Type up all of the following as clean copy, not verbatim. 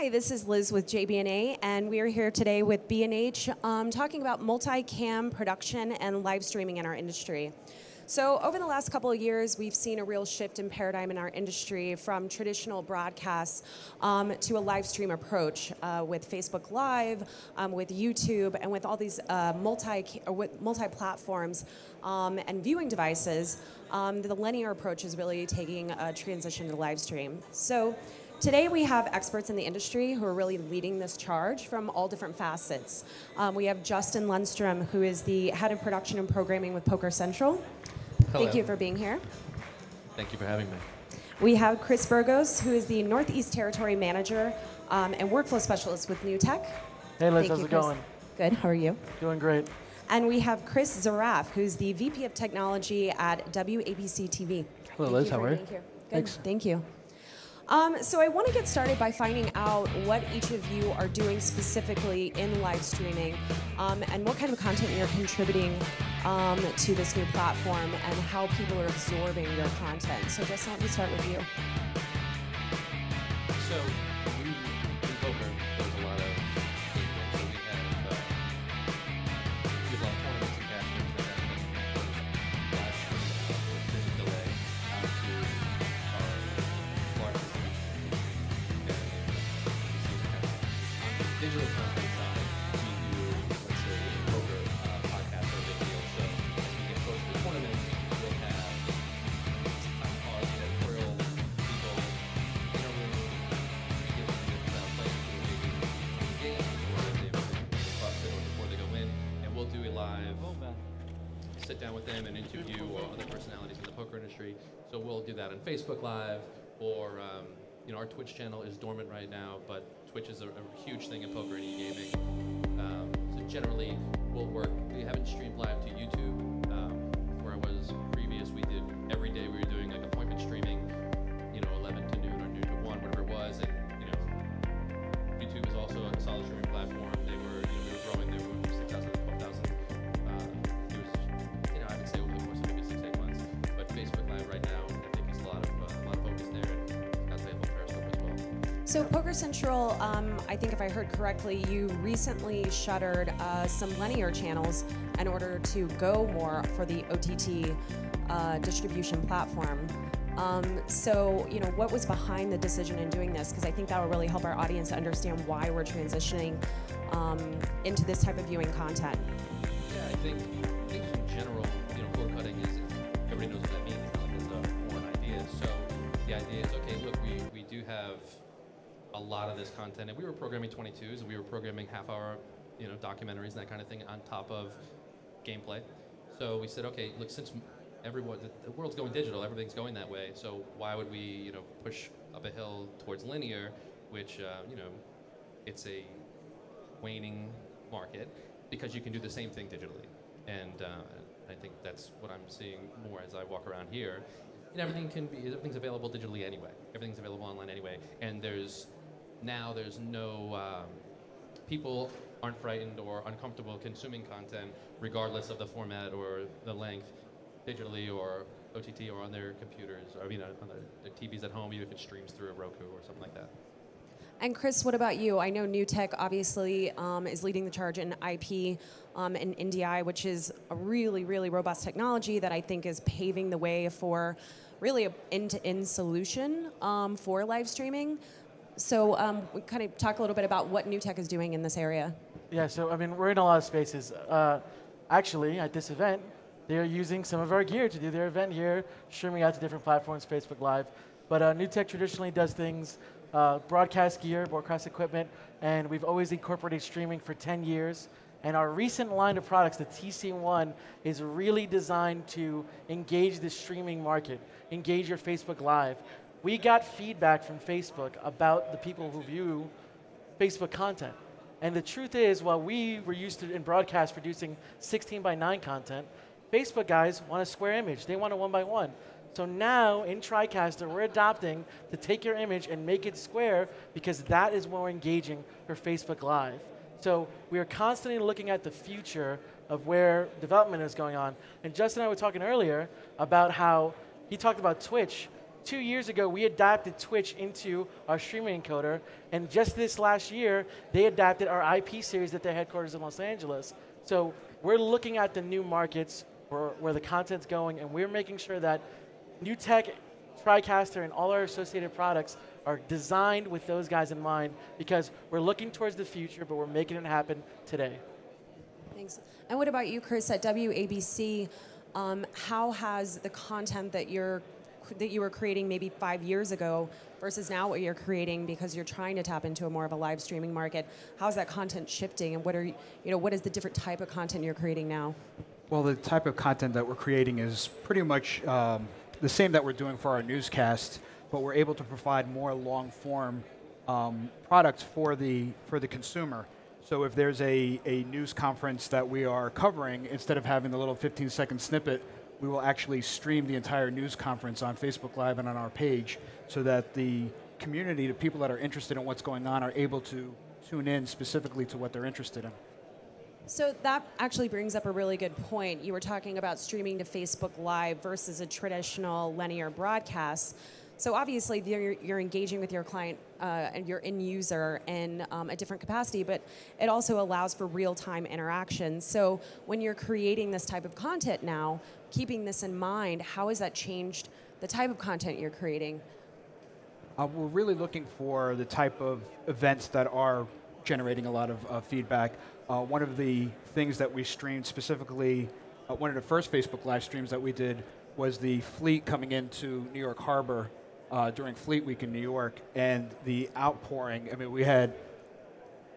Hi, this is Liz with JB&A, and we are here today with B&H talking about multicam production and live streaming in our industry. So over the last couple of years, we've seen a real shift in paradigm in our industry from traditional broadcasts to a live stream approach with Facebook Live, with YouTube, and with all these multi-platforms and viewing devices. The linear approach is really taking a transition to live stream. So today we have experts in the industry who are really leading this charge from all different facets. We have Justin Lundstrom, who is the head of production and programming with Poker Central. Hello. Thank you for being here. Thank you for having me. We have Chris Burgos, who is the Northeast Territory Manager and Workflow Specialist with NewTek. Hey Liz, how's it going? Good, how are you? Doing great. And we have Chris Zaraf, who's the VP of Technology at WABC TV. Hello Liz, how are you? Good, Thanks. Thank you. So I want to get started by finding out what each of you are doing specifically in live streaming and what kind of content you're contributing to this new platform and how people are absorbing your content. So Justin, let me start with you. So in poker, there's a lot of things. So we have a lot of tournaments and cash games that have been live streamed with there's a delay out to our larger community. And on the digital content side, we do, let's say, a poker podcast or a big deal. So as we get closer to tournaments, we'll have our editorial people in a room dealing with players who are maybe in games or they've been busted or before they go in, and we'll do a live sit down with them and interview other personalities in the poker industry. So we'll do that on Facebook Live, or our Twitch channel is dormant right now, but Twitch is a huge thing in poker and e-gaming. So generally, we'll work. We haven't streamed live to YouTube, where I was previous. We did every day. We were doing like appointment streaming, 11 to noon or noon to 1, whatever it was. And YouTube is also a solid streaming platform. They were growing. They were 6,000 to 12,000 views. I would say over the course of maybe 6-8 months. But Facebook Live right now, I think is a lot of focus there, and that's available on Periscope as well. So Poker Central, I think if I heard correctly, you recently shuttered some linear channels in order to go more for the OTT distribution platform. So, what was behind the decision in doing this? Because I think that will really help our audience understand why we're transitioning into this type of viewing content. Yeah, I think in general, cord cutting is, everybody knows what that means. It's not like it's a foreign idea. So the idea is, okay, look, we do have a lot of this content, and we were programming 22s, and we were programming half-hour, documentaries and that kind of thing on top of gameplay. So we said, okay, look, since the world's going digital, everything's going that way. So why would we, push up a hill towards linear, which, it's a waning market, because you can do the same thing digitally. And I think that's what I'm seeing more as I walk around here. And everything's available digitally anyway. Everything's available online anyway. And there's no, people aren't frightened or uncomfortable consuming content regardless of the format or the length, digitally or OTT or on their computers, or on their TVs at home, even if it streams through a Roku or something like that. And Chris, what about you? I know NewTek obviously is leading the charge in IP and NDI, which is a really, really robust technology that I think is paving the way for really an end-to-end solution for live streaming. So we kind of talk a little bit about what NewTek is doing in this area. Yeah, so we're in a lot of spaces. Actually, at this event, they're using some of our gear to do their event here, streaming out to different platforms, Facebook Live. But NewTek traditionally does things, broadcast gear, broadcast equipment, and we've always incorporated streaming for 10 years. And our recent line of products, the TC1, is really designed to engage the streaming market, engage your Facebook Live. We got feedback from Facebook about the people who view Facebook content. And the truth is, while we were used to, in broadcast, producing 16:9 content, Facebook guys want a square image. They want a 1:1. So now, in TriCaster, we're adopting to take your image and make it square, because that is more engaging for Facebook Live. So we are constantly looking at the future of where development is going on. And Justin and I were talking earlier about how he talked about Twitch. 2 years ago, we adapted Twitch into our streaming encoder, and just this last year, they adapted our IP series at their headquarters in Los Angeles. So we're looking at the new markets where the content's going, and we're making sure that New Tech, TriCaster, and all our associated products are designed with those guys in mind, because we're looking towards the future, but we're making it happen today. Thanks. And what about you, Chris, at WABC? How has the content that you were creating maybe 5 years ago versus now what you're creating, because you're trying to tap into a more of a live streaming market, how's that content shifting, and what is the different type of content you're creating now? Well, the type of content that we're creating is pretty much the same that we're doing for our newscast, but we're able to provide more long-form products for the consumer. So if there's a news conference that we are covering, instead of having the little 15-second snippet, we will actually stream the entire news conference on Facebook Live and on our page, so that the community, the people that are interested in what's going on, are able to tune in specifically to what they're interested in. So that actually brings up a really good point. You were talking about streaming to Facebook Live versus a traditional linear broadcast. So obviously you're engaging with your client and your end user in a different capacity, but it also allows for real-time interaction. So when you're creating this type of content now, keeping this in mind, how has that changed the type of content you're creating? We're really looking for the type of events that are generating a lot of feedback. One of the things that we streamed specifically, one of the first Facebook Live streams that we did was the fleet coming into New York Harbor during Fleet Week in New York, and the outpouring. I mean, we had,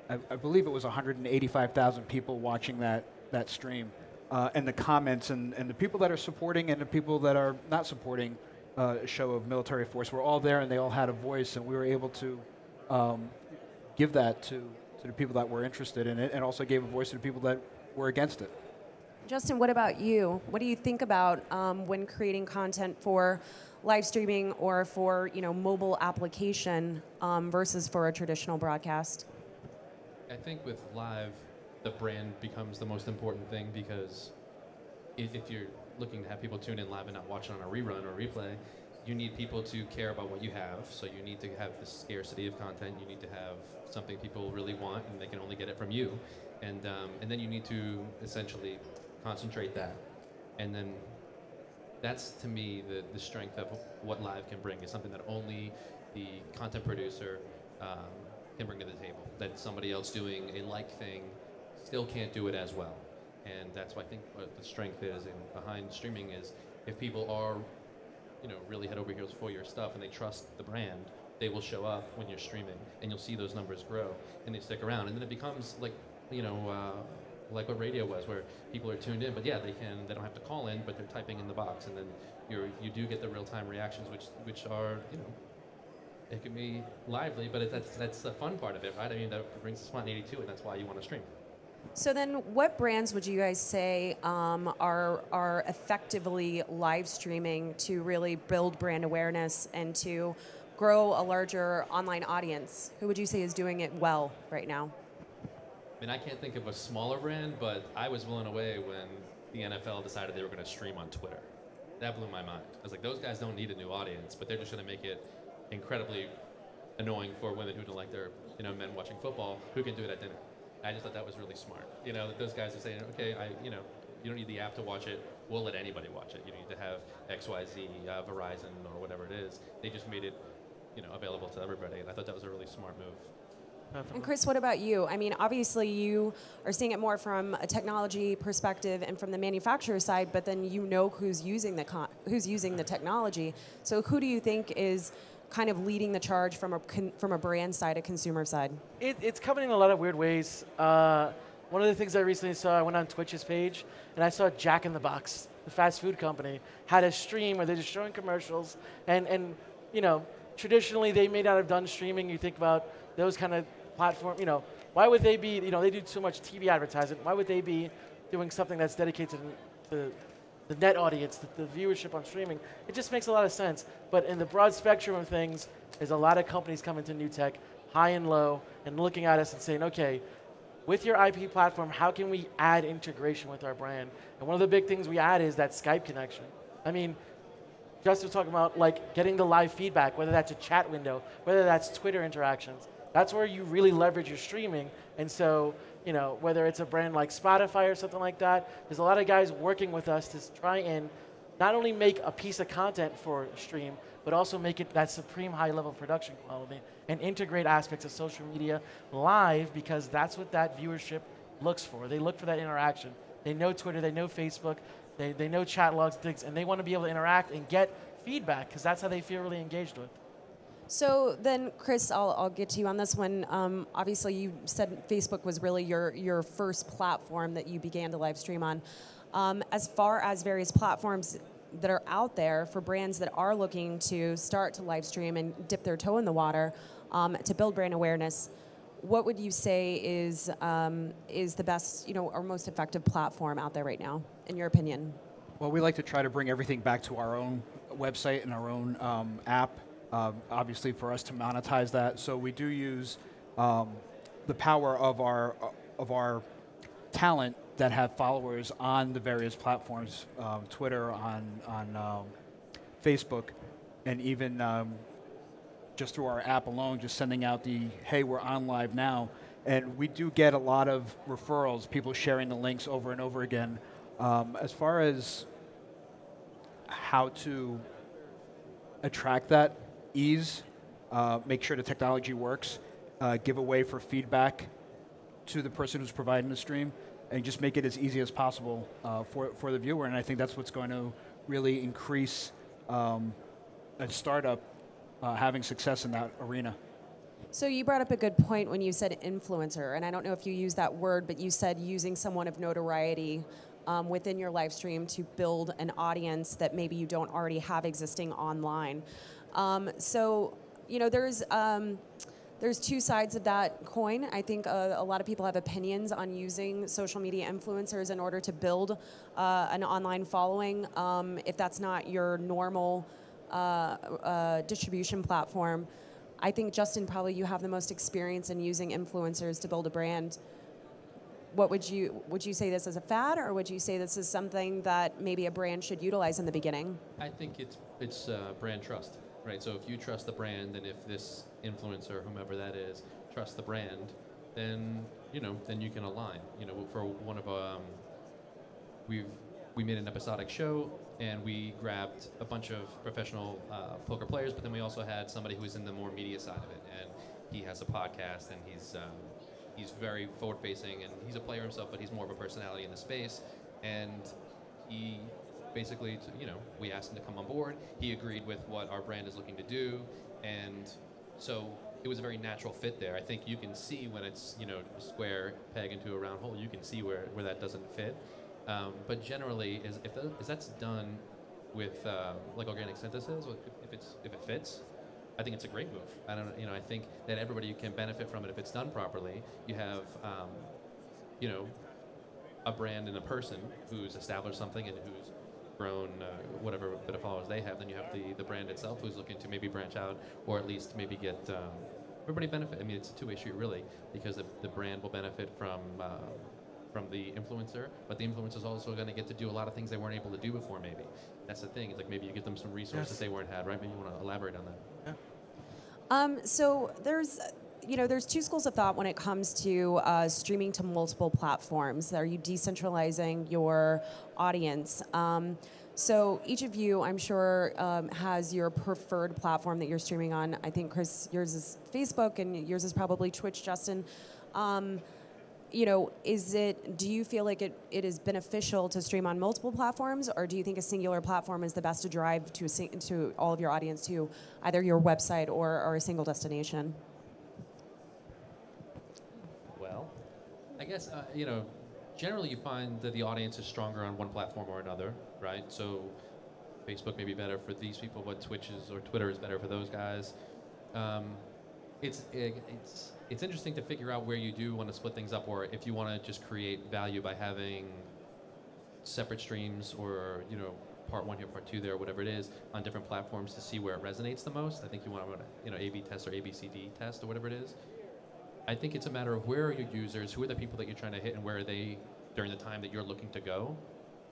I believe it was 185,000 people watching that stream, and the comments and the people that are supporting and the people that are not supporting a show of military force were all there, and they all had a voice, and we were able to give that to the people that were interested in it, and also gave a voice to the people that were against it. Justin, what about you? What do you think about when creating content for live streaming or for mobile application versus for a traditional broadcast? I think with live, the brand becomes the most important thing, because if you're looking to have people tune in live and not watch it on a rerun or replay, you need people to care about what you have. So you need to have the scarcity of content. You need to have something people really want, and they can only get it from you. And then you need to essentially concentrate that. And then that's, to me, the strength of what live can bring, is something that only the content producer can bring to the table, that somebody else doing a like thing still can't do it as well. And that's why I think what the strength is behind streaming is, if people are really head over heels for your stuff and they trust the brand, they will show up when you're streaming, and you'll see those numbers grow, and they stick around. And then it becomes like, like what radio was, where people are tuned in, but yeah, they don't have to call in, but they're typing in the box, and then you do get the real-time reactions, which are, it can be lively, but that's the fun part of it, right? I mean, that brings the spontaneity to it, and that's why you want to stream. So then, what brands would you guys say are effectively live streaming to really build brand awareness and to grow a larger online audience? Who would you say is doing it well right now? I mean, I can't think of a smaller brand, but I was blown away when the NFL decided they were going to stream on Twitter. That blew my mind. I was like, those guys don't need a new audience, but they're just going to make it incredibly annoying for women who don't like their men watching football, who can do it at dinner. I just thought that was really smart. That those guys are saying, okay, you don't need the app to watch it. We'll let anybody watch it. You don't need to have XYZ, Verizon, or whatever it is. They just made it, available to everybody. And I thought that was a really smart move. And Chris, what about you? I mean, obviously you are seeing it more from a technology perspective and from the manufacturer side, but then who's using the technology. So who do you think is kind of leading the charge from a brand side, a consumer side? It's coming in a lot of weird ways. One of the things I recently saw, I went on Twitch's page, and I saw Jack in the Box, the fast food company, had a stream where they're just showing commercials, and traditionally they may not have done streaming. You think about those kind of platform, why would they be, they do so much TV advertising, why would they be doing something that's dedicated to the net audience, the viewership on streaming? It just makes a lot of sense. But in the broad spectrum of things, there's a lot of companies coming to New Tech, high and low, and looking at us and saying, okay, with your IP platform, how can we add integration with our brand? And one of the big things we add is that Skype connection. I mean, Justin was talking about like getting the live feedback, whether that's a chat window, whether that's Twitter interactions. That's where you really leverage your streaming. And so, whether it's a brand like Spotify or something like that, there's a lot of guys working with us to try and not only make a piece of content for a stream, but also make it that supreme high-level production quality and integrate aspects of social media live, because that's what that viewership looks for. They look for that interaction. They know Twitter, they know Facebook, they know chat logs, things, and they want to be able to interact and get feedback, because that's how they feel really engaged with. So then, Chris, I'll get to you on this one. Obviously, you said Facebook was really your first platform that you began to live stream on. As far as various platforms that are out there for brands that are looking to start to live stream and dip their toe in the water to build brand awareness, what would you say is the best, or most effective platform out there right now, in your opinion? Well, we like to try to bring everything back to our own website and our own app, obviously for us to monetize that. So we do use the power of our talent that have followers on the various platforms, Twitter, on Facebook, and even just through our app alone, just sending out the, hey, we're on live now. And we do get a lot of referrals, people sharing the links over and over again. As far as how to attract that ease, make sure the technology works, give a way for feedback to the person who's providing the stream, and just make it as easy as possible for the viewer. And I think that's what's going to really increase a startup having success in that arena. So you brought up a good point when you said influencer, and I don't know if you used that word, but you said using someone of notoriety within your live stream to build an audience that maybe you don't already have existing online. So there's two sides of that coin. I think a lot of people have opinions on using social media influencers in order to build an online following. If that's not your normal distribution platform, I think, Justin, probably you have the most experience in using influencers to build a brand. What would you say this is a fad, or would you say this is something that maybe a brand should utilize in the beginning? I think it's brand trust, right? So if you trust the brand, and if this influencer, whomever that is, trusts the brand, then then you can align. For one of we made an episodic show, and we grabbed a bunch of professional poker players, but then we also had somebody who was in the more media side of it, and he has a podcast, and he's very forward-facing, and he's a player himself, but he's more of a personality in the space. And he basically, we asked him to come on board. He agreed with what our brand is looking to do, and so it was a very natural fit there. I think you can see when it's a square peg into a round hole. You can see where that doesn't fit. But generally, if that's done with like organic synthesis, if it fits, I think it's a great move. I think that everybody can benefit from it if it's done properly. You have, a brand and a person who's established something and who's grown whatever bit of followers they have. Then you have the brand itself who's looking to maybe branch out, or at least maybe get everybody benefit. I mean, it's a two-way street really, because the brand will benefit from the influencer, but the influencer is also going to get to do a lot of things they weren't able to do before. Maybe that's the thing. It's like maybe you give them some resources they weren't had, right? Maybe you want to elaborate on that. Yeah. So there's two schools of thought when it comes to streaming to multiple platforms. Are you decentralizing your audience? So each of you, I'm sure, has your preferred platform that you're streaming on. I think, Chris, yours is Facebook, and yours is probably Twitch, Justin. Do you feel like it is beneficial to stream on multiple platforms, or do you think a singular platform is the best to drive to all of your audience to either your website or a single destination? Well, I guess, generally you find that the audience is stronger on one platform or another, right? So Facebook may be better for these people, but Twitter is better for those guys. It's interesting to figure out where you do want to split things up, or if you want to just create value by having separate streams, or part one here, part two there, whatever it is, on different platforms to see where it resonates the most. I think you want to A/B test or ABCD test or whatever it is. I think it's a matter of where are your users, who are the people that you're trying to hit, and where are they during the time that you're looking to go.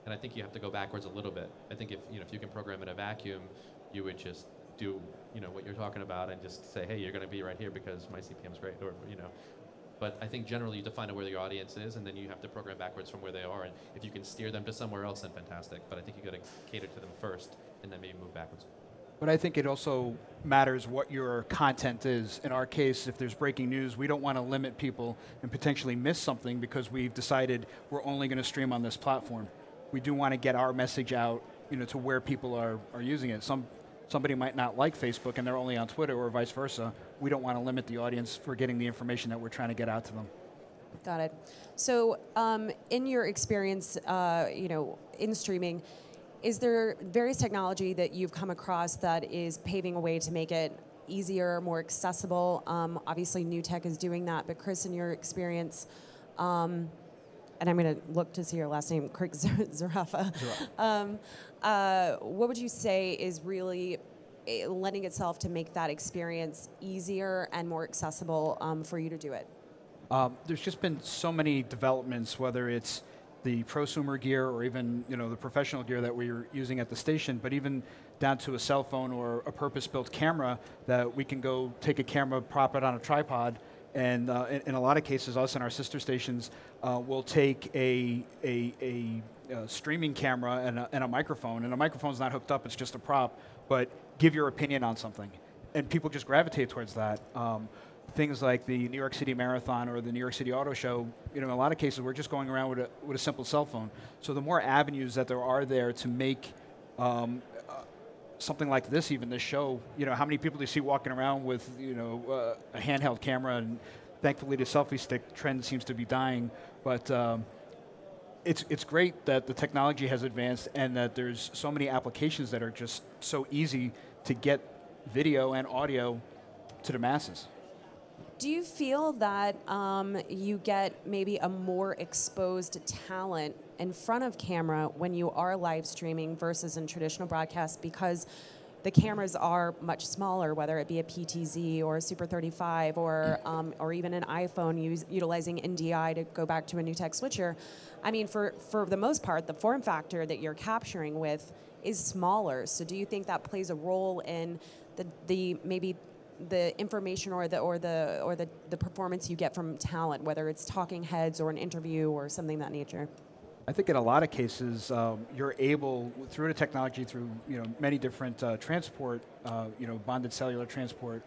And I think you have to go backwards a little bit. I think if you can program in a vacuum, you would just do what you're talking about and just say, hey, you're going to be right here because my CPM's great, or But I think generally you define where your audience is, and then you have to program backwards from where they are. And if you can steer them to somewhere else, then fantastic. But I think you got to cater to them first, and then maybe move backwards. But I think it also matters what your content is. In our case, if there's breaking news, we don't want to limit people and potentially miss something because we've decided we're only going to stream on this platform. We do want to get our message out, to where people are using it. Somebody might not like Facebook and they're only on Twitter, or vice versa. We don't want to limit the audience for getting the information that we're trying to get out to them. Got it. So in your experience, in streaming, is there various technology that you've come across that is paving a way to make it easier, more accessible? Obviously, New Tech is doing that, but Chris, in your experience, and I'm going to look to see your last name, Craig Zarafa. What would you say is really lending itself to make that experience easier and more accessible for you to do it? There's just been so many developments, whether it's the prosumer gear or even the professional gear that we're using at the station, but even down to a cell phone or a purpose-built camera that we can go take a camera, prop it on a tripod, and in a lot of cases, us and our sister stations will take a streaming camera and a microphone, and the microphone's not hooked up, it's just a prop, but give your opinion on something. And people just gravitate towards that. Things like the New York City Marathon or the New York City Auto Show, in a lot of cases, we're just going around with a simple cell phone. So the more avenues that there are there to make something like this, even this show, how many people do you see walking around with, a handheld camera? And thankfully, the selfie stick trend seems to be dying. But it's great that the technology has advanced and that there's so many applications that are just so easy to get video and audio to the masses. Do you feel that you get maybe a more exposed talent in front of camera when you are live streaming versus in traditional broadcast because the cameras are much smaller, whether it be a PTZ or a Super 35 or even an iPhone utilizing NDI to go back to a New Tech switcher? I mean, for the most part, the form factor that you're capturing with is smaller. So do you think that plays a role in the maybe the information or the performance you get from talent, whether it's talking heads or an interview or something of that nature? I think in a lot of cases, you're able, through the technology, through many different transport, bonded cellular transport,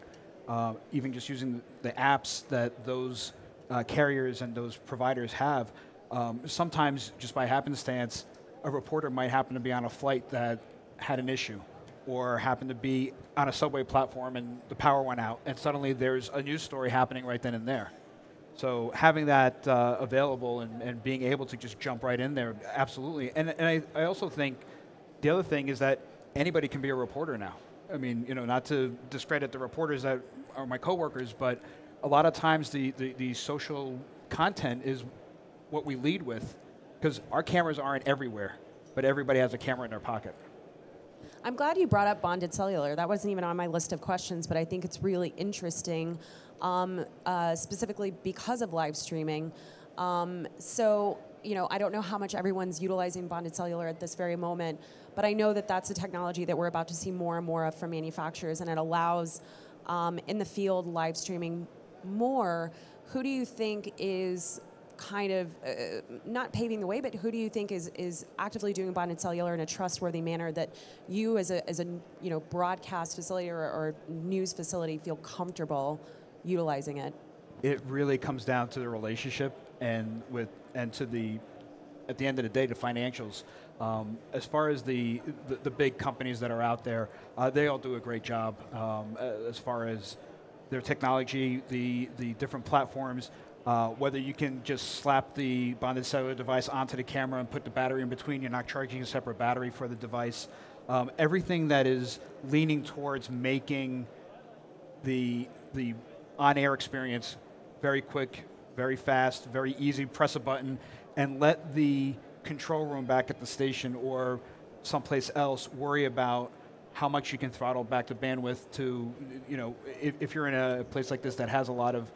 even just using the apps that those carriers and those providers have, sometimes just by happenstance, a reporter might happen to be on a flight that had an issue, or happen to be on a subway platform and the power went out, and suddenly there's a news story happening right then and there. So having that available and being able to just jump right in there, absolutely. And I also think the other thing is that anybody can be a reporter now. I mean, not to discredit the reporters that are my coworkers, but a lot of times the social content is what we lead with, because our cameras aren't everywhere, but everybody has a camera in their pocket. I'm glad you brought up bonded cellular. That wasn't even on my list of questions, but I think it's really interesting, specifically because of live streaming. So, I don't know how much everyone's utilizing bonded cellular at this very moment, but I know that that's a technology that we're about to see more and more of from manufacturers, and it allows in the field live streaming more. Who do you think is kind of not paving the way, but who do you think is actively doing bonded cellular in a trustworthy manner that you as a broadcast facility or news facility feel comfortable utilizing it? It really comes down to the relationship and to the, at the end of the day, the financials. As far as the big companies that are out there, they all do a great job as far as their technology, the different platforms. Whether you can just slap the bonded cellular device onto the camera and put the battery in between, you're not charging a separate battery for the device. Everything that is leaning towards making the on-air experience very quick, very fast, very easy, press a button, and let the control room back at the station or someplace else worry about how much you can throttle back the bandwidth to, if you're in a place like this that has a lot of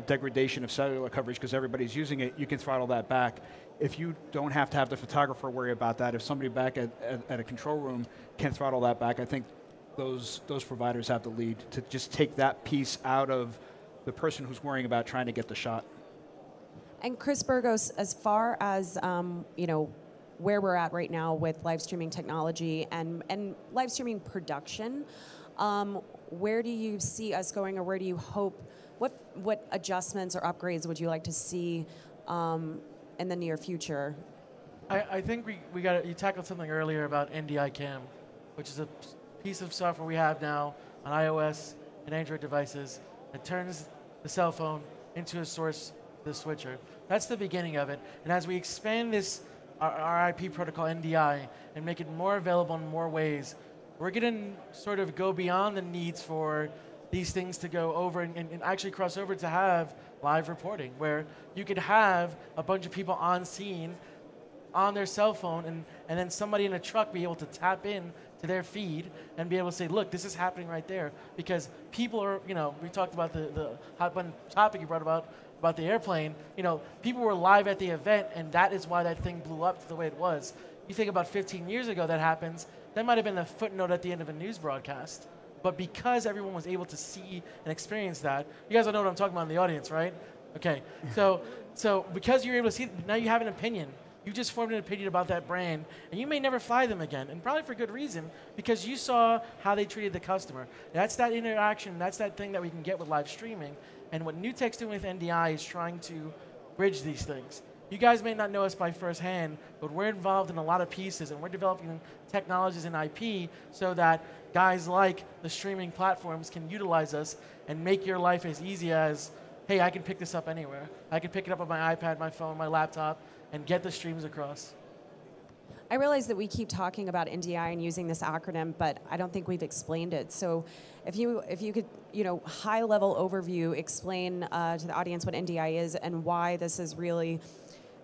degradation of cellular coverage because everybody's using it, you can throttle that back. If you don't have to have the photographer worry about that, if somebody back at a control room can throttle that back, I think those providers have the lead to just take that piece out of the person who's worrying about trying to get the shot. And Chris Burgos, as far as where we're at right now with live streaming technology and live streaming production, where do you see us going, or where do you hope? What adjustments or upgrades would you like to see in the near future? I think we got you tackled something earlier about NDI Cam, which is a piece of software we have now on iOS and Android devices that turns the cell phone into a source, the switcher. That's the beginning of it. And as we expand this, our IP protocol NDI, and make it more available in more ways, we're going to sort of go beyond the needs for these things to go over and actually cross over to have live reporting, where you could have a bunch of people on scene on their cell phone and then somebody in a truck be able to tap in to their feed and be able to say, look, this is happening right there. Because people are, we talked about the hot button topic you brought about the airplane. People were live at the event, and that is why that thing blew up the way it was. You think about 15 years ago that happens, that might have been a footnote at the end of a news broadcast. But because everyone was able to see and experience that, you guys all know what I'm talking about in the audience, right? Okay, so because you're able to see, now you have an opinion. You just formed an opinion about that brand, and you may never fly them again, and probably for good reason, because you saw how they treated the customer. That's that interaction, that's that thing that we can get with live streaming, and what NewTek's doing with NDI is trying to bridge these things. You guys may not know us by firsthand, but we're involved in a lot of pieces, and we're developing technologies and IP so that guys like the streaming platforms can utilize us and make your life as easy as, hey, I can pick this up anywhere. I can pick it up on my iPad, my phone, my laptop, and get the streams across. I realize that we keep talking about NDI and using this acronym, but I don't think we've explained it. So if you could, high-level overview, explain to the audience what NDI is and why this is really,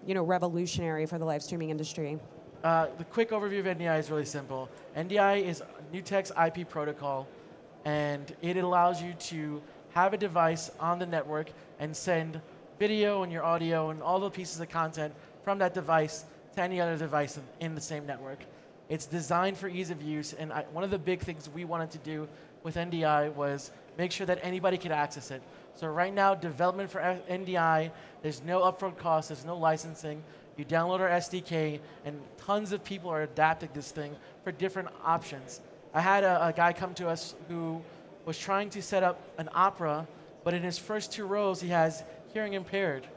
revolutionary for the live streaming industry. The quick overview of NDI is really simple. NDI is NewTek's IP protocol, and it allows you to have a device on the network and send video and your audio and all the pieces of content from that device to any other device in the same network. It's designed for ease of use, and one of the big things we wanted to do with NDI was make sure that anybody could access it. So right now, development for NDI, there's no upfront cost, there's no licensing. You download our SDK, and tons of people are adapting this thing for different options. I had a guy come to us who was trying to set up an opera, but in his first 2 rows, he has hearing impaired.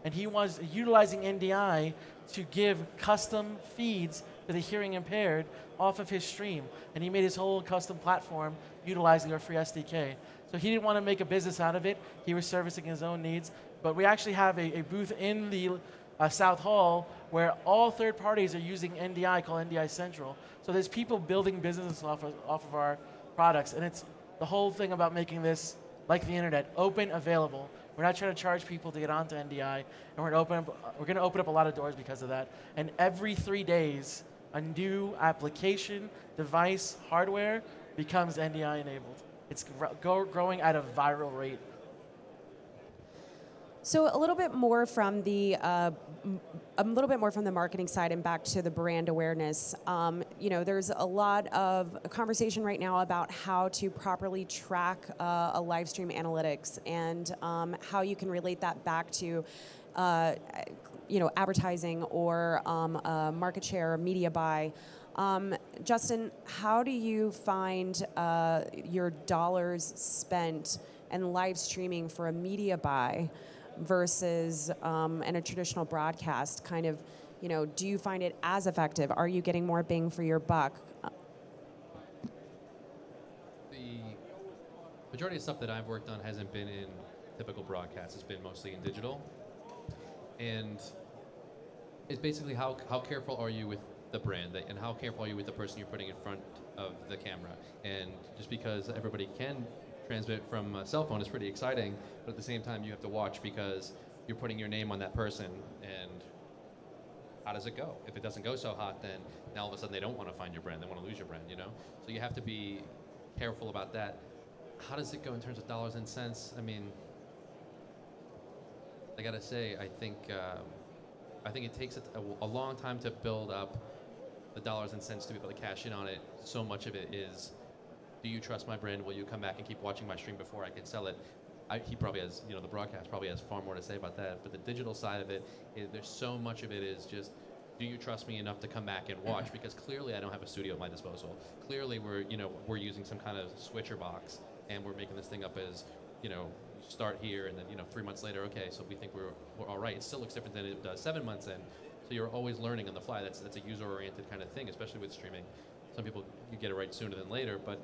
And he was utilizing NDI to give custom feeds to the hearing impaired off of his stream. And he made his whole custom platform utilizing our free SDK. So he didn't want to make a business out of it. He was servicing his own needs. But we actually have a booth in the South Hall where all third parties are using NDI, called NDI Central. So there's people building businesses off of our products. And it's the whole thing about making this, like the internet, open, available. We're not trying to charge people to get onto NDI, and we're going to open up a lot of doors because of that. And every 3 days, a new application, device, hardware becomes NDI enabled. It's growing at a viral rate. So a little bit more from the marketing side and back to the brand awareness. There's a lot of conversation right now about how to properly track a live stream analytics and how you can relate that back to advertising or market share or media buy. Justin, how do you find your dollars spent in live streaming for a media buy versus in a traditional broadcast? Kind of, do you find it as effective? Are you getting more bang for your buck? The majority of stuff that I've worked on hasn't been in typical broadcasts. It's been mostly in digital. And it's basically how careful are you with the brand, and how careful are you with the person you're putting in front of the camera. And just because everybody can transmit from a cell phone is pretty exciting, but at the same time you have to watch because you're putting your name on that person, and how does it go? If it doesn't go so hot, then now all of a sudden they don't want to find your brand, they want to lose your brand, So you have to be careful about that. How does it go in terms of dollars and cents? I mean, I gotta say, I think it takes a long time to build up the dollars and cents to be able to cash in on it. So much of it is, do you trust my brand? Will you come back and keep watching my stream before I can sell it? He probably has, the broadcast probably has far more to say about that. But the digital side of it, there's so much of it is just, do you trust me enough to come back and watch? Because clearly I don't have a studio at my disposal. Clearly we're using some kind of switcher box, and we're making this thing up as, start here, and then 3 months later, okay, so we think we're all right. It still looks different than it does 7 months in. So you're always learning on the fly. That's a user-oriented kind of thing, especially with streaming. Some people, you get it right sooner than later, but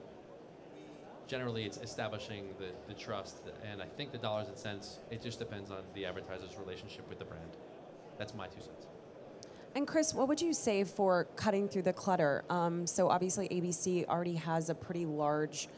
generally it's establishing the trust. And I think the dollars and cents, it just depends on the advertiser's relationship with the brand. That's my 2 cents. And Chris, what would you say for cutting through the clutter? So obviously ABC already has a pretty large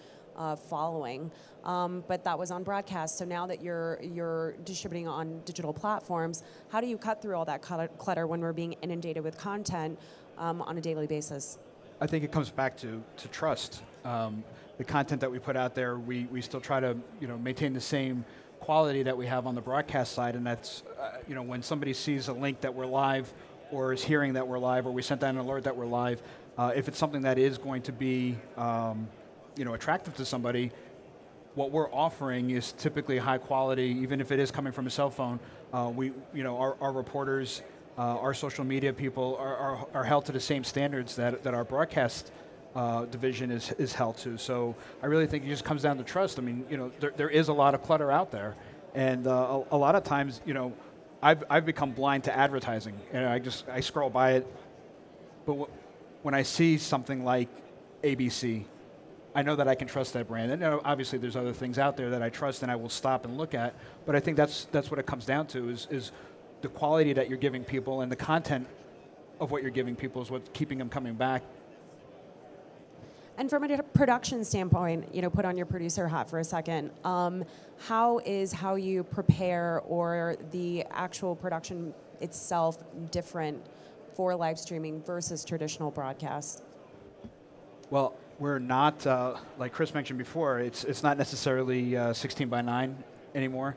following, but that was on broadcast. So now that you're distributing on digital platforms, how do you cut through all that clutter when we're being inundated with content on a daily basis? I think it comes back to trust. The content that we put out there, we still try to maintain the same quality that we have on the broadcast side, and that's when somebody sees a link that we're live, or is hearing that we're live, or we sent out an alert that we're live, if it's something that is going to be attractive to somebody, what we're offering is typically high quality, even if it is coming from a cell phone. Our reporters, our social media people are held to the same standards that our broadcast division is held to. So I really think it just comes down to trust. I mean, there is a lot of clutter out there, and a lot of times, I've become blind to advertising, and I scroll by it. But when I see something like ABC, I know that I can trust that brand. And obviously there's other things out there that I trust and I will stop and look at, but I think that's what it comes down to is the quality that you're giving people, and the content of what you're giving people is what's keeping them coming back. And from a production standpoint, put on your producer hat for a second. How you prepare, or the actual production itself, different for live streaming versus traditional broadcast? Well, we're not, like Chris mentioned before, it's not necessarily 16:9 anymore.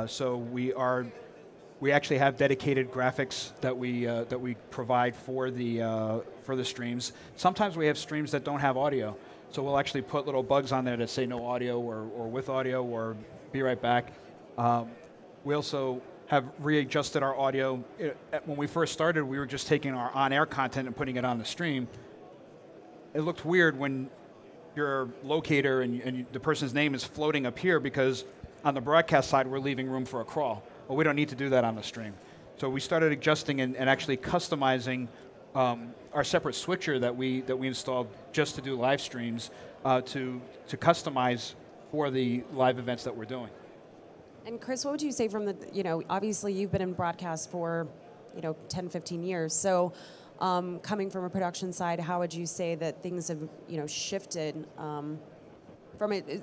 So we actually have dedicated graphics that we provide for the streams. Sometimes we have streams that don't have audio, so we'll actually put little bugs on there that say no audio, or with audio, or be right back. We also have readjusted our audio. When we first started, we were just taking our on-air content and putting it on the stream. It looked weird when your locator and the person's name is floating up here, because on the broadcast side, we're leaving room for a crawl. Well, we don't need to do that on the stream. So we started adjusting and actually customizing our separate switcher that we installed just to do live streams to customize for the live events that we're doing. And Chris, what would you say from the, obviously you've been in broadcast for, 10, 15 years. So coming from a production side, how would you say that things have, shifted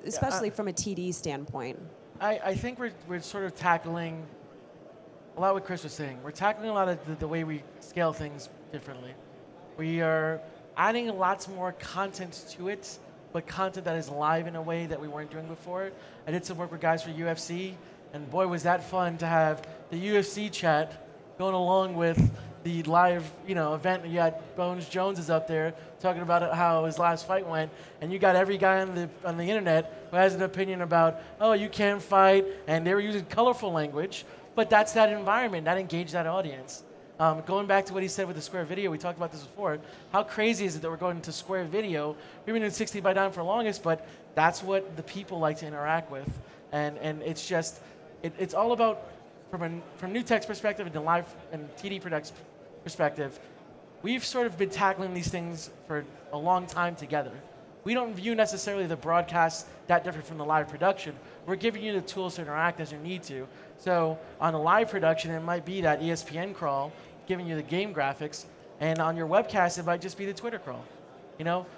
especially from a TD standpoint? I think we're sort of tackling a lot of what Chris was saying. We're tackling a lot of the way we scale things differently. We are adding lots more content to it, but content that is live in a way that we weren't doing before. I did some work with guys for UFC, and boy, was that fun to have the UFC chat going along with the live, event. You had Bones Jones is up there talking about how his last fight went, and you got every guy on the internet who has an opinion about, oh, you can't fight, and they were using colorful language, but that's that environment, that engaged that audience. Going back to what he said with the Square Video, we talked about this before. How crazy is it that we're going to Square Video? We've been doing 60:9 for the longest, but that's what the people like to interact with, and it's just, it's all about, from New Tech's perspective and the live and TD Product's perspective, we've sort of been tackling these things for a long time together. We don't view necessarily the broadcast that different from the live production. We're giving you the tools to interact as you need to. So on a live production, it might be that ESPN crawl, giving you the game graphics, and on your webcast, it might just be the Twitter crawl.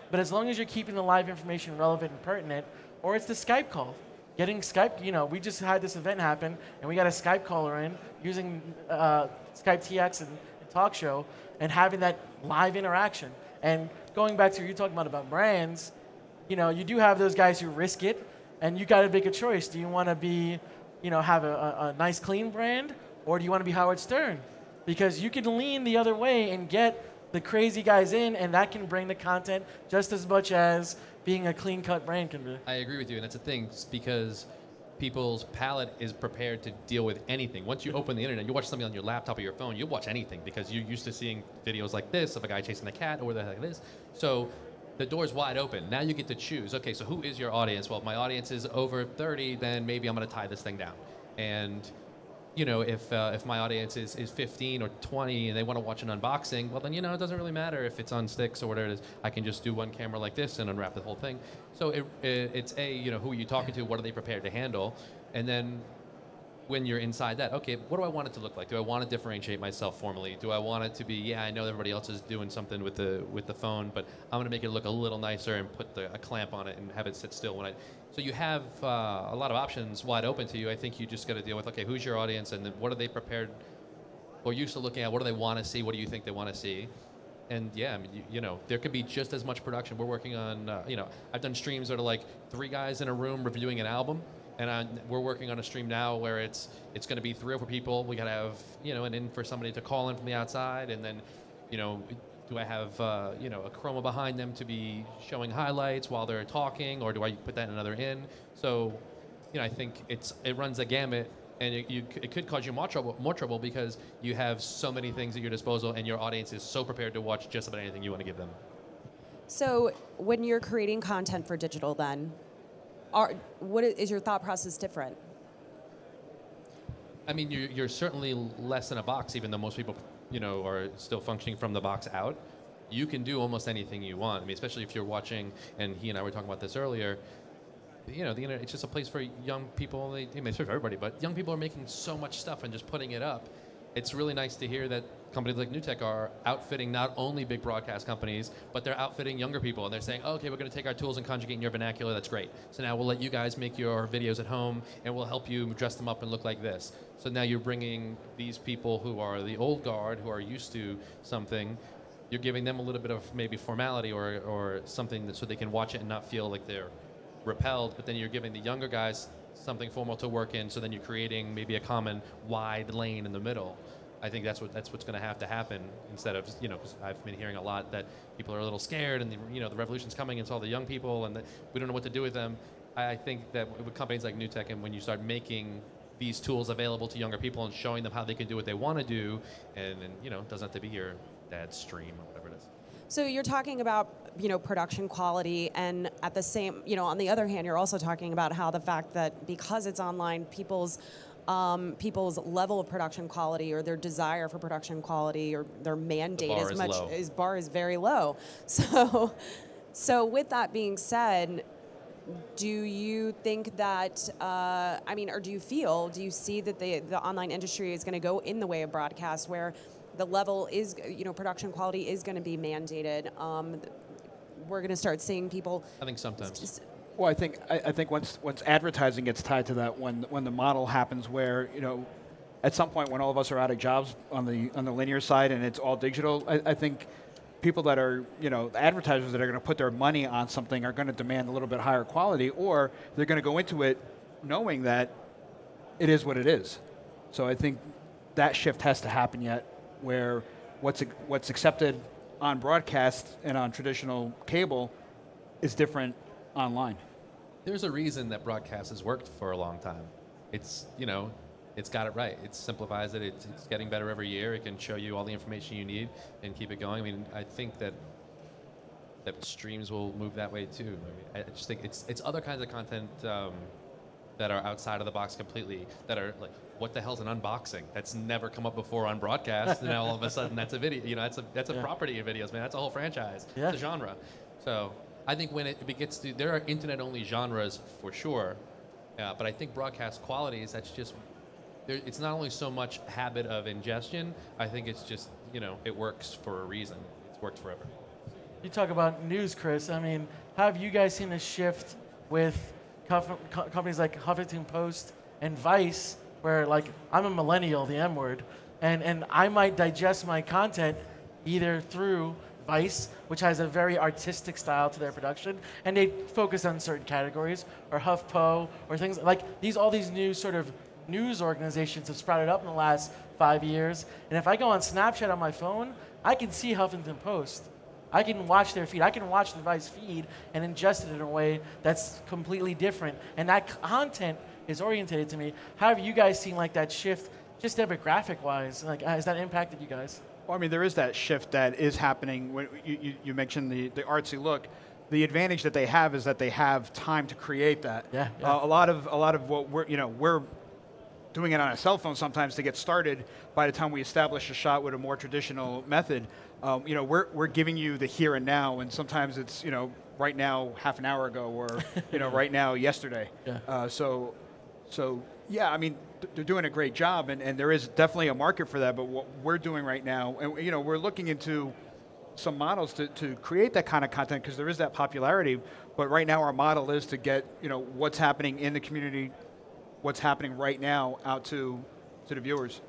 But as long as you're keeping the live information relevant and pertinent, or it's the Skype call. Getting Skype, we just had this event happen, and we got a Skype caller in using Skype TX and talk show, and having that live interaction. And going back to what you're talking about brands, you do have those guys who risk it, and you got to make a choice. Do you want to be have a nice clean brand, or do you want to be Howard Stern? Because you can lean the other way and get the crazy guys in, and that can bring the content just as much as being a clean-cut brand can be. I agree with you, and that's the thing, because people's palate is prepared to deal with anything. Once you open the internet, you watch something on your laptop or your phone, you'll watch anything because you're used to seeing videos like this of a guy chasing a cat or like this. So the door's wide open. Now you get to choose, okay, so who is your audience? Well, if my audience is over 30, then maybe I'm going to tie this thing down. And if my audience is 15 or 20 and they want to watch an unboxing, well then, it doesn't really matter if it's on sticks or whatever it is. I can just do one camera like this and unwrap the whole thing. So it's who are you talking to? What are they prepared to handle? And then when you're inside that, okay, what do I want it to look like? Do I want to differentiate myself formally? Do I want it to be, yeah, I know everybody else is doing something with the phone, but I'm going to make it look a little nicer and put a clamp on it and have it sit still when So you have a lot of options wide open to you. I think you just got to deal with, okay, who's your audience, and then what are they prepared or used to looking at? What do they want to see? What do you think they want to see? And yeah, I mean, there could be just as much production. We're working on, I've done streams that are like 3 guys in a room reviewing an album. And we're working on a stream now where it's going to be 3 or 4 people. We got to have, an in for somebody to call in from the outside. And then, do I have, a chroma behind them to be showing highlights while they're talking? Or do I put that in another in? So, I think it runs a gamut. And it could cause you more trouble because you have so many things at your disposal and your audience is so prepared to watch just about anything you want to give them. So when you're creating content for digital then, what is your thought process different? I mean, you're certainly less in a box, even though most people, are still functioning from the box out. You can do almost anything you want. I mean, especially if you're watching, and he and I were talking about this earlier, the internet, it's just a place for young people. It's for everybody, but young people are making so much stuff and just putting it up. It's really nice to hear that companies like NewTek are outfitting not only big broadcast companies, but they're outfitting younger people. And they're saying, okay, we're going to take our tools and conjugate in your vernacular. That's great. So now we'll let you guys make your videos at home, and we'll help you dress them up and look like this. So now you're bringing these people who are the old guard, who are used to something, you're giving them a little bit of maybe formality or something so they can watch it and not feel like they're repelled. But then you're giving the younger guys something formal to work in, so then you're creating maybe a common wide lane in the middle. I think that's what's going to have to happen instead of, because I've been hearing a lot that people are a little scared and the revolution's coming, it's all the young people and we don't know what to do with them. I think that with companies like NewTek, and when you start making these tools available to younger people and showing them how they can do what they want to do, and it doesn't have to be your dad's stream or whatever it is. So you're talking about, production quality, and at the same, on the other hand, you're also talking about how the fact that because it's online, people's level of production quality or their desire for production quality or their mandate bar is very low. So with that being said, do you think that, or do you see that the online industry is going to go in the way of broadcast where the level is, production quality is going to be mandated? We're going to start seeing people. I think sometimes. Well, I think once advertising gets tied to that, when the model happens where, at some point when all of us are out of jobs on the linear side and it's all digital, I think people that are, advertisers that are going to put their money on something are going to demand a little bit higher quality, or they're going to go into it knowing that it is what it is. So I think that shift has to happen yet, where what's accepted on broadcast and on traditional cable is different online. There's a reason that broadcast has worked for a long time. It's, it's got it right. It simplifies it. It's getting better every year. It can show you all the information you need and keep it going. I mean, I think that streams will move that way too. I just think it's other kinds of content that are outside of the box completely, that are like, what the hell's an unboxing? That's never come up before on broadcast, and now all of a sudden that's a video. That's a property of videos, man. That's a whole franchise. Yeah. It's a genre. So I think when it gets to, there are internet-only genres for sure, but I think broadcast qualities, that's just, it's not only so much habit of ingestion, I think it's just, it works for a reason. It's worked forever. You talk about news, Chris. I mean, have you guys seen a shift with companies like Huffington Post and Vice, where like, I'm a millennial, the M word, and I might digest my content either through Vice, which has a very artistic style to their production, and they focus on certain categories, or HuffPo, or things like all these new sort of news organizations have sprouted up in the last 5 years. And if I go on Snapchat on my phone, I can see Huffington Post. I can watch their feed. I can watch the Vice feed and ingest it in a way that's completely different. And that content is oriented to me. How have you guys seen like that shift, just demographic-wise? Like, has that impacted you guys? Well, I mean, there is that shift that is happening. When you mentioned the artsy look. The advantage that they have is that they have time to create that. Yeah. A lot of what we're doing it on a cell phone sometimes to get started. By the time we establish a shot with a more traditional method, we're giving you the here and now, and sometimes it's right now, half an hour ago, or right now, yesterday. Yeah. So yeah, I mean, they're doing a great job, and there is definitely a market for that. But what we're doing right now, and we're looking into some models to create that kind of content because there is that popularity. But right now, our model is to get what's happening in the community, what's happening right now out to the viewers.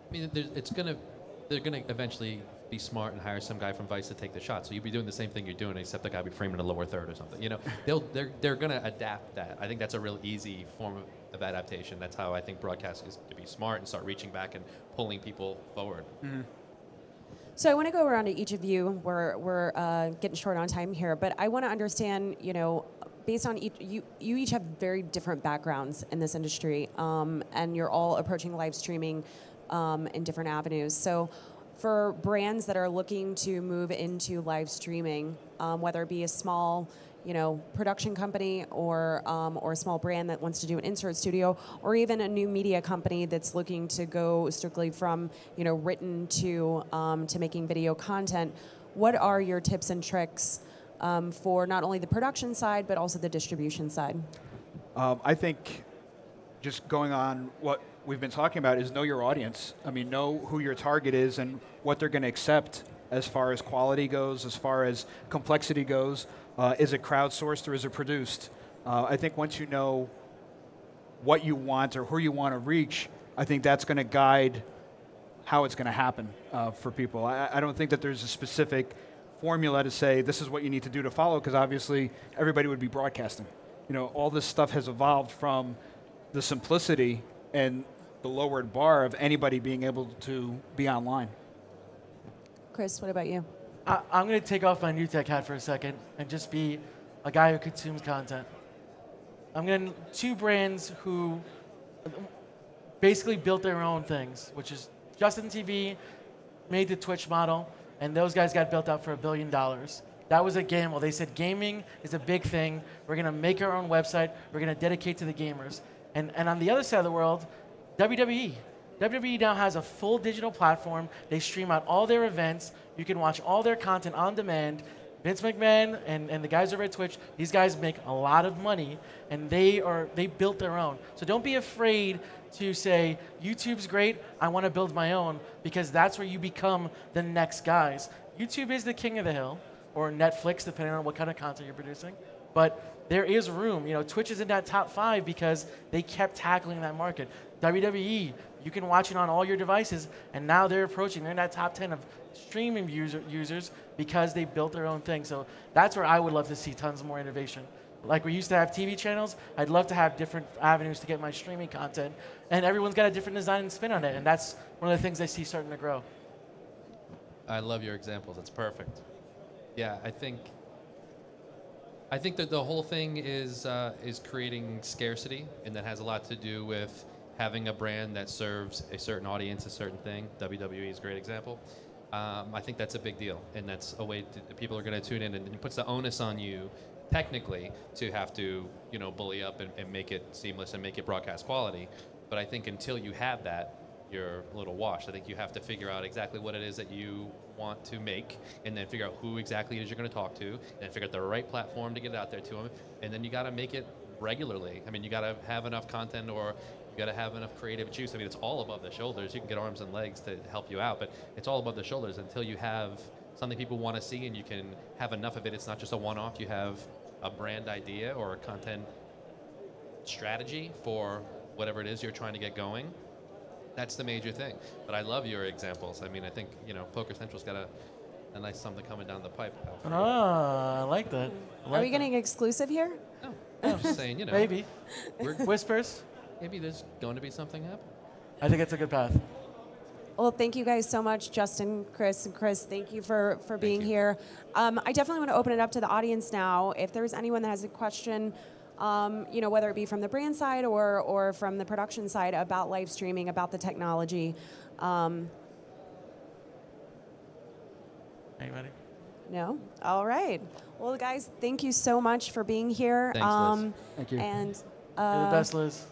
I mean, they're gonna eventually be smart and hire some guy from Vice to take the shot. So you'll be doing the same thing you're doing, except the guy will be framing a lower third or something. They're gonna adapt that. I think that's a real easy form of adaptation. That's how I think broadcast is to be smart and start reaching back and pulling people forward. Mm-hmm. So I want to go around to each of you. We're getting short on time here, but I want to understand, based on you each have very different backgrounds in this industry, and you're all approaching live streaming in different avenues. So for brands that are looking to move into live streaming, whether it be a small production company or a small brand that wants to do an insert studio, or even a new media company that's looking to go strictly from written to making video content, what are your tips and tricks for not only the production side but also the distribution side? I think just going on what we've been talking about is know your audience. I mean, know who your target is and what they're going to accept as far as quality goes, as far as complexity goes. Is it crowdsourced or is it produced? I think once you know what you want or who you want to reach, I think that's going to guide how it's going to happen for people. I don't think that there's a specific formula to say this is what you need to do to follow, because obviously everybody would be broadcasting. All this stuff has evolved from the simplicity and the lowered bar of anybody being able to be online. Chris, what about you? I'm going to take off my new tech hat for a second and just be a guy who consumes content. I'm going to two brands who basically built their own things, which is Justin TV made the Twitch model, and those guys got built out for $1 billion. That was a gamble. They said gaming is a big thing. We're going to make our own website. We're going to dedicate to the gamers. And on the other side of the world, WWE. WWE now has a full digital platform. They stream out all their events. You can watch all their content on demand. Vince McMahon and the guys over at Twitch, these guys make a lot of money, and they built their own. So don't be afraid to say, YouTube's great, I want to build my own, because that's where you become the next guys. YouTube is the king of the hill, or Netflix, depending on what kind of content you're producing. But there is room. Twitch is in that top 5 because they kept tackling that market. WWE, you can watch it on all your devices, and now they're in that top 10 of streaming users because they built their own thing. So that's where I would love to see tons more innovation. Like we used to have TV channels, I'd love to have different avenues to get my streaming content, and everyone's got a different design and spin on it, and that's one of the things I see starting to grow. I love your examples. It's perfect. Yeah, I think that the whole thing is creating scarcity, and that has a lot to do with having a brand that serves a certain audience, a certain thing. WWE is a great example. I think that's a big deal, and that's a way that people are going to tune in, and it puts the onus on you, technically, to have to bully up and make it seamless and make it broadcast quality. But I think until you have that, you're a little washed. I think you have to figure out exactly what it is that you want to make, and then figure out who exactly it is you're going to talk to, and figure out the right platform to get it out there to them, and then you got to make it regularly. I mean, you got to have enough content, or you got to have enough creative juice. I mean, it's all above the shoulders. You can get arms and legs to help you out, but it's all above the shoulders until you have something people want to see, and you can have enough of it. It's not just a one-off. You have a brand idea or a content strategy for whatever it is you're trying to get going. That's the major thing. But I love your examples. I mean, I think, Poker Central's got a nice something coming down the pipe. I like that. Are we getting exclusive here? No, I'm just saying, Maybe. We're Whispers. maybe there's going to be something happen. I think it's a good path. Well, thank you guys so much, Justin, Chris, and Chris. Thank you for being here. I definitely want to open it up to the audience now. If there's anyone that has a question, whether it be from the brand side or from the production side about live streaming, about the technology. Anybody? No? All right. Well, guys, thank you so much for being here. Thanks, Liz. Thank you. And You're the best, Liz.